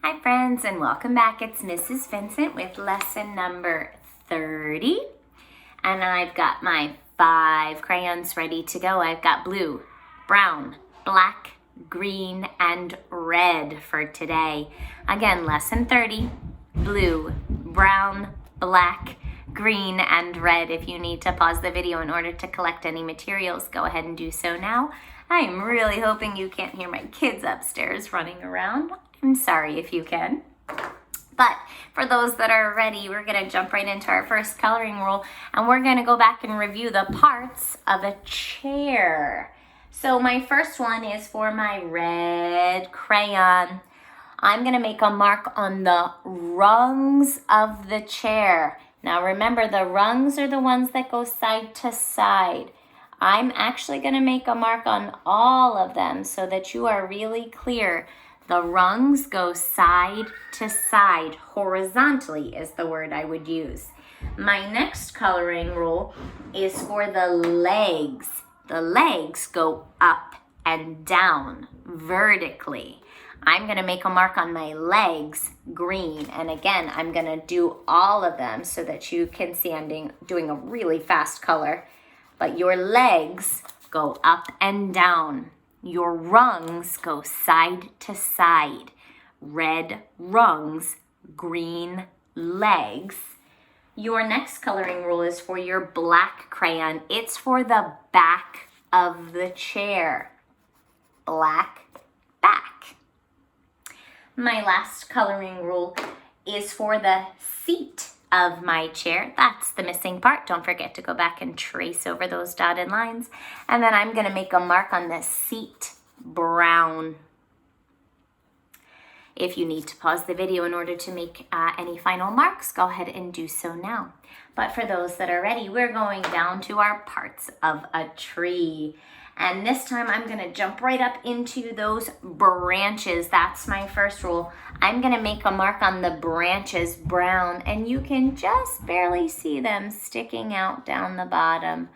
Hi friends, and welcome back. It's Mrs. Vincent with lesson number 30. And I've got my 5 crayons ready to go. I've got blue, brown, black, green, and red for today. Again, lesson 30, blue, brown, black, green, and red. If you need to pause the video in order to collect any materials, go ahead and do so now. I'm really hoping you can't hear my kids upstairs running around. I'm sorry if you can. But for those that are ready, we're going to jump right into our first coloring rule, and we're going to go back and review the parts of a chair. So my first one is for my red crayon. I'm going to make a mark on the rungs of the chair. Now remember, the rungs are the ones that go side to side. I'm actually going to make a mark on all of them so that you are really clear. The rungs go side to side. Horizontally is the word I would use. My next coloring rule is for the legs. The legs go up and down vertically. I'm going to make a mark on my legs green. And again, I'm going to do all of them so that you can see I'm doing a really fast color. But your legs go up and down. Your rungs go side to side. Red rungs, green legs. Your next coloring rule is for your black crayon. It's for the back of the chair. Black back. My last coloring rule is for the seat of my chair. That's the missing part. Don't forget to go back and trace over those dotted lines. And then I'm going to make a mark on the seat brown. If you need to pause the video in order to make any final marks, go ahead and do so now. But for those that are ready, we're going down to our parts of a tree. And this time I'm going to jump right up into those branches. That's my first rule. I'm going to make a mark on the branches brown, and you can just barely see them sticking out down the bottom.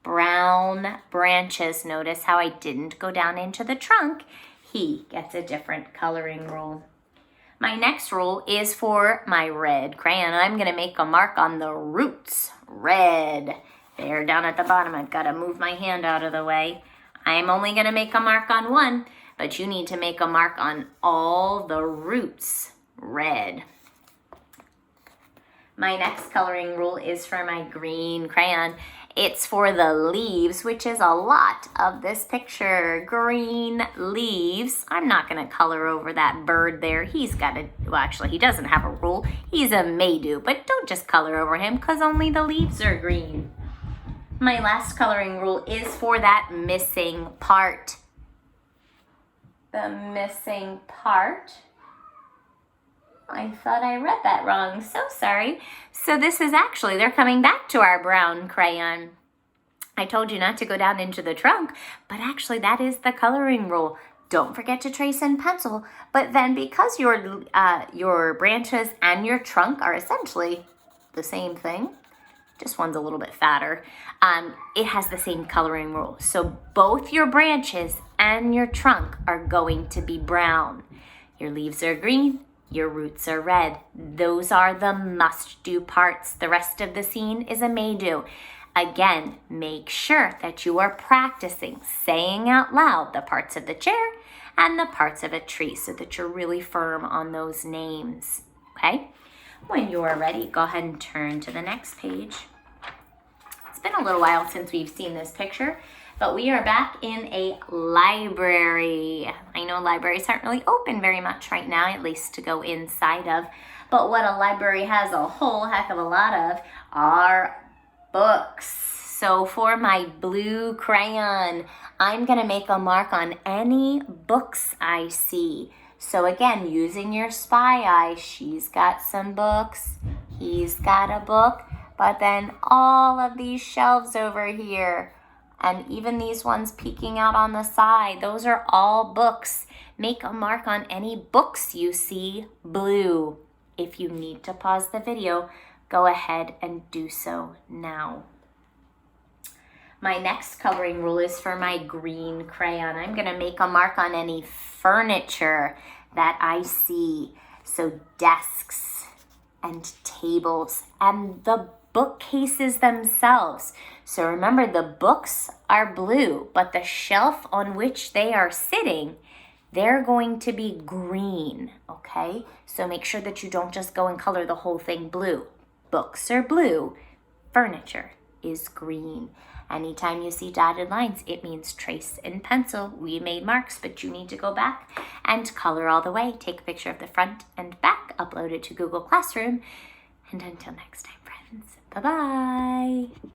Brown branches. Notice how I didn't go down into the trunk. He gets a different coloring rule. My next rule is for my red crayon. I'm going to make a mark on the roots. Red. There down at the bottom. I've got to move my hand out of the way. I'm only going to make a mark on one, but you need to make a mark on all the roots. Red. My next coloring rule is for my green crayon. It's for the leaves, which is a lot of this picture. Green leaves. I'm not going to color over that bird there. He's got a, well, actually, he doesn't have a rule. He's a maydo, but don't just color over him because only the leaves are green. My last coloring rule is for that missing part. The missing part. I thought I read that wrong. So sorry. So this is actually, they're coming back to our brown crayon. I told you not to go down into the trunk, but actually that is the coloring rule. Don't forget to trace in pencil. But then because your branches and your trunk are essentially the same thing, just one's a little bit fatter, it has the same coloring rule. So both your branches and your trunk are going to be brown. Your leaves are green, your roots are red. Those are the must-do parts. The rest of the scene is a may-do. Again, make sure that you are practicing saying out loud the parts of the chair and the parts of a tree so that you're really firm on those names, okay? When you are ready, go ahead and turn to the next page. It's been a little while since we've seen this picture, but we are back in a library. I know libraries aren't really open very much right now, at least to go inside of, but what a library has a whole heck of a lot of are books. So for my blue crayon, I'm going to make a mark on any books I see. So again, using your spy eye, she's got some books, he's got a book, but then all of these shelves over here, and even these ones peeking out on the side, those are all books. Make a mark on any books you see blue. If you need to pause the video, go ahead and do so now. My next coloring rule is for my green crayon. I'm going to make a mark on any furniture that I see. So desks and tables and the bookcases themselves. So remember, the books are blue, but the shelf on which they are sitting, they're going to be green, okay? So make sure that you don't just go and color the whole thing blue. Books are blue, furniture is green. Anytime you see dotted lines, it means trace in pencil. We made marks, but you need to go back and color all the way. Take a picture of the front and back, upload it to Google Classroom. And until next time, friends, bye-bye.